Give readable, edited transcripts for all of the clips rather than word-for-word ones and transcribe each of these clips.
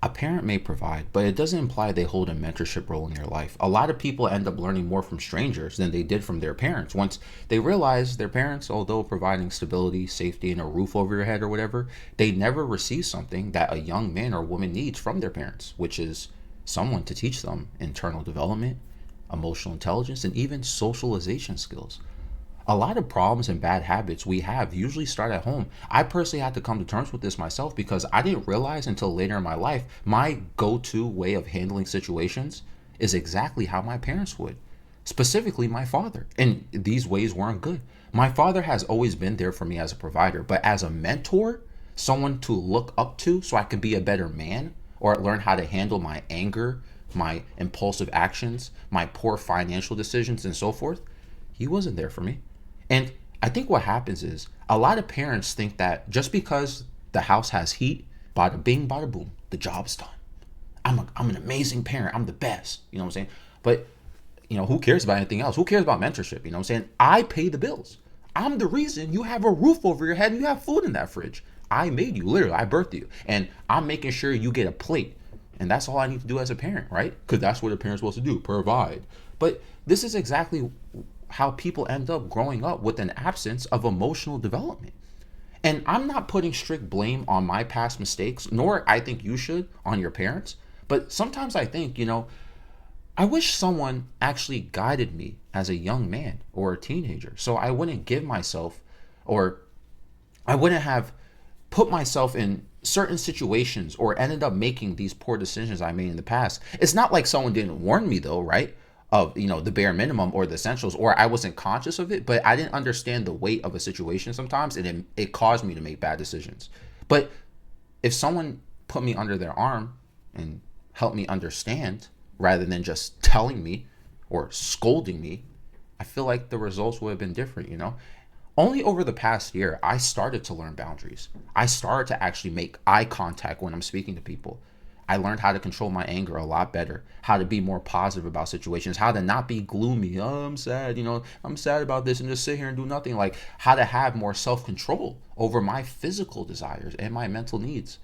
A parent may provide, but it doesn't imply they hold a mentorship role in your life. A lot of people end up learning more from strangers than they did from their parents. Once they realize their parents, although providing stability, safety, and a roof over your head or whatever, they never receive something that a young man or woman needs from their parents, which is someone to teach them internal development, emotional intelligence, and even socialization skills. A lot of problems and bad habits we have usually start at home. I personally had to come to terms with this myself because I didn't realize until later in my life my go to way of handling situations is exactly how my parents would, specifically my father. And these ways weren't good. My father has always been there for me as a provider, but as a mentor, someone to look up to so I could be a better man or learn how to handle my anger, my impulsive actions, my poor financial decisions, and so forth, he wasn't there for me. And I think what happens is a lot of parents think that just because the house has heat, bada bing, bada boom, the job's done. I'm an amazing parent. I'm the best. You know what I'm saying? But, who cares about anything else? Who cares about mentorship? You know what I'm saying? I pay the bills. I'm the reason you have a roof over your head and you have food in that fridge. I made you, literally. I birthed you. And I'm making sure you get a plate. And that's all I need to do as a parent, right? Because that's what a parent's supposed to do, provide. But this is exactly how people end up growing up with an absence of emotional development. And I'm not putting strict blame on my past mistakes, nor I think you should on your parents. But sometimes I think, I wish someone actually guided me as a young man or a teenager so I wouldn't give myself or I wouldn't have put myself in certain situations or ended up making these poor decisions I made in the past. It's not like someone didn't warn me though, right? Of, the bare minimum or the essentials, or I wasn't conscious of it, but I didn't understand the weight of a situation sometimes, and it caused me to make bad decisions. But if someone put me under their arm and helped me understand rather than just telling me or scolding me, I feel like the results would have been different. Only over the past year, I started to learn boundaries. I started to actually make eye contact when I'm speaking to people. I learned how to control my anger a lot better, how to be more positive about situations, how to not be gloomy. Oh, I'm sad, I'm sad about this and just sit here and do nothing. Like how to have more self-control over my physical desires and my mental needs.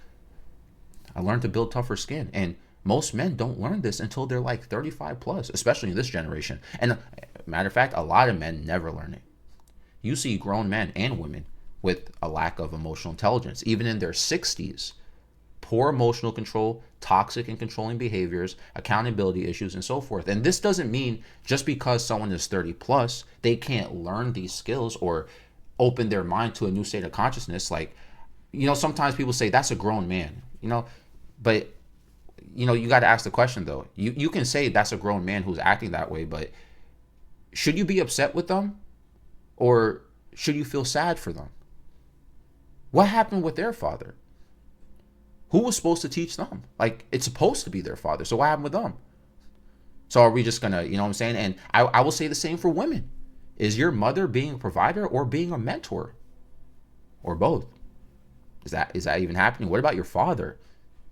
I learned to build tougher skin. And most men don't learn this until they're like 35 plus, especially in this generation. And matter of fact, a lot of men never learn it. You see grown men and women with a lack of emotional intelligence, even in their 60s, poor emotional control, toxic and controlling behaviors, accountability issues, and so forth. And this doesn't mean just because someone is 30 plus, they can't learn these skills or open their mind to a new state of consciousness. Like, sometimes people say that's a grown man, but you got to ask the question though. You can say that's a grown man who's acting that way, but should you be upset with them or should you feel sad for them? What happened with their father? Who was supposed to teach them? Like, it's supposed to be their father. So what happened with them? So are we just going to, you know what I'm saying? And I will say the same for women. Is your mother being a provider or being a mentor? Or both? Is that even happening? What about your father?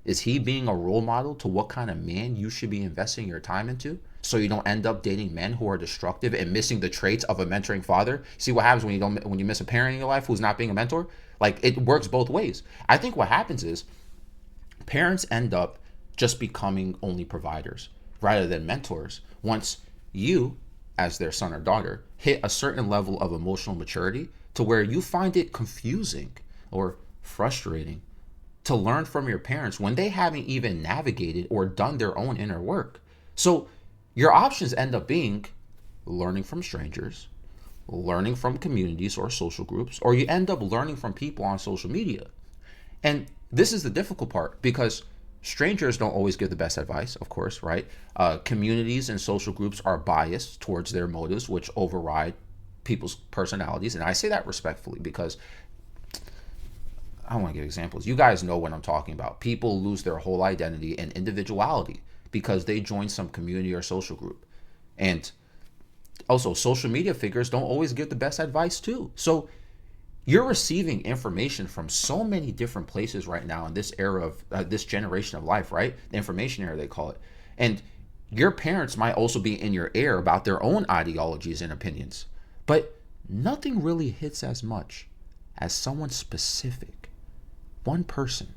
Is he being a role model to what kind of man you should be investing your time into? So you don't end up dating men who are destructive and missing the traits of a mentoring father. See what happens when you miss a parent in your life who's not being a mentor? Like, it works both ways. I think what happens is parents end up just becoming only providers rather than mentors once you, as their son or daughter, hit a certain level of emotional maturity to where you find it confusing or frustrating to learn from your parents when they haven't even navigated or done their own inner work. So your options end up being learning from strangers, learning from communities or social groups, or you end up learning from people on social media. And this is the difficult part because strangers don't always give the best advice, of course, right? Communities and social groups are biased towards their motives, which override people's personalities. And I say that respectfully because I don't want to give examples. You guys know what I'm talking about. People lose their whole identity and individuality because they join some community or social group. And also, social media figures don't always give the best advice too. So you're receiving information from so many different places right now in this era of this generation of life, right? The information era, they call it. And your parents might also be in your ear about their own ideologies and opinions. But nothing really hits as much as someone specific, one person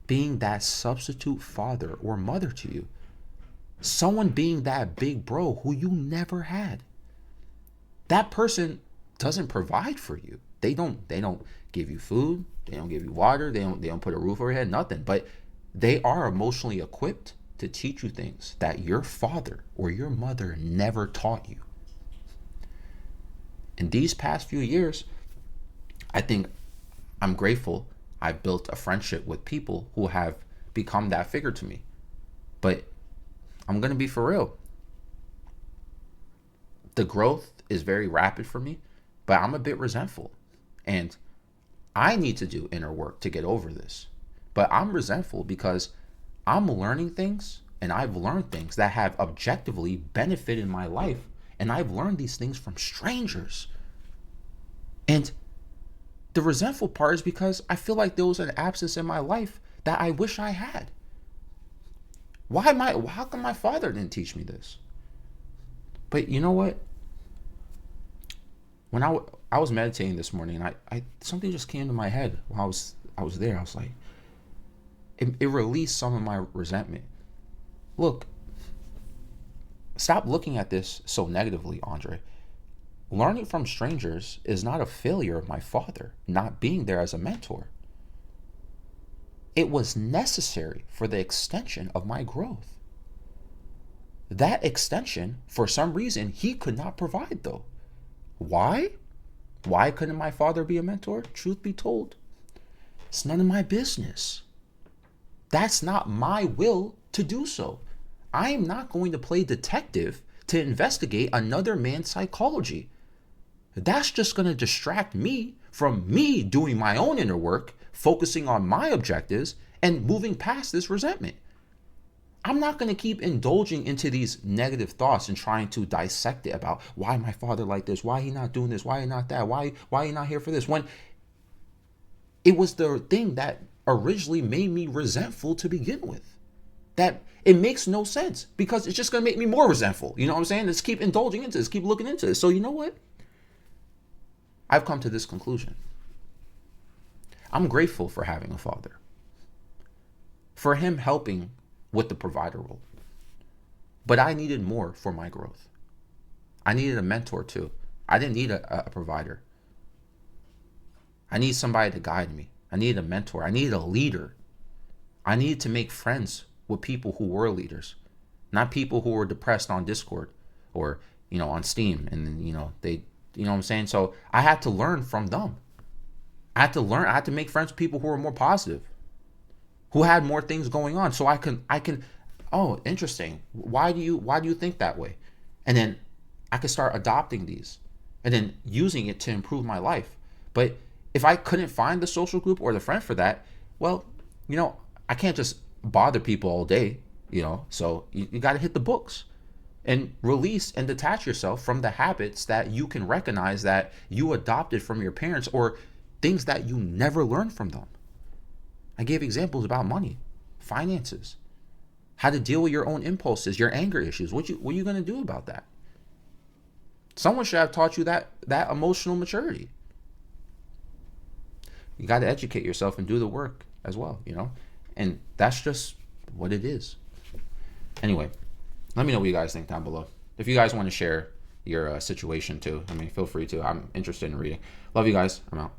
being that substitute father or mother to you. Someone being that big bro who you never had. That person doesn't provide for you. They don't give you food, they don't give you water, they don't put a roof over your head, nothing. But they are emotionally equipped to teach you things that your father or your mother never taught you. In these past few years, I think I'm grateful I've built a friendship with people who have become that figure to me. But I'm going to be for real. The growth is very rapid for me, but I'm a bit resentful. And I need to do inner work to get over this. But I'm resentful because I'm learning things, and I've learned things that have objectively benefited my life. And I've learned these things from strangers. And the resentful part is because I feel like there was an absence in my life that I wish I had. How come my father didn't teach me this? But you know what? When I was meditating this morning, and I something just came to my head while I was there. I was like, it released some of my resentment. Look, stop looking at this so negatively, Andre. Learning from strangers is not a failure of my father not being there as a mentor. It was necessary for the extension of my growth. That extension, for some reason, he could not provide, though. Why? Why couldn't my father be a mentor? Truth be told, it's none of my business. That's not my will to do so. I am not going to play detective to investigate another man's psychology. That's just going to distract me from me doing my own inner work, focusing on my objectives, and moving past this resentment. I'm not going to keep indulging into these negative thoughts and trying to dissect it about why my father like this, why he not doing this, why he not that, why he not here for this, when it was the thing that originally made me resentful to begin with. That it makes no sense because it's just going to make me more resentful. You know what I'm saying? Let's keep indulging into this, keep looking into this. So you know what? I've come to this conclusion. I'm grateful for having a father, for him helping with the provider role. But I needed more for my growth. I needed a mentor too. I didn't need a provider. I need somebody to guide me. I needed a mentor. I needed a leader. I needed to make friends with people who were leaders, not people who were depressed on Discord or, on Steam. And, they, you know what I'm saying? So I had to learn from them. I had to make friends with people who were more positive, who had more things going on. So I can, oh, interesting. Why do you think that way? And then I could start adopting these and then using it to improve my life. But if I couldn't find the social group or the friend for that, well, I can't just bother people all day, so you got to hit the books and release and detach yourself from the habits that you can recognize that you adopted from your parents or things that you never learned from them. I gave examples about money, finances, how to deal with your own impulses, your anger issues. What are you going to do about that? Someone should have taught you that emotional maturity. You got to educate yourself and do the work as well, and that's just what it is. Anyway, let me know what you guys think down below. If you guys want to share your situation too, feel free to. I'm interested in reading. Love you guys. I'm out.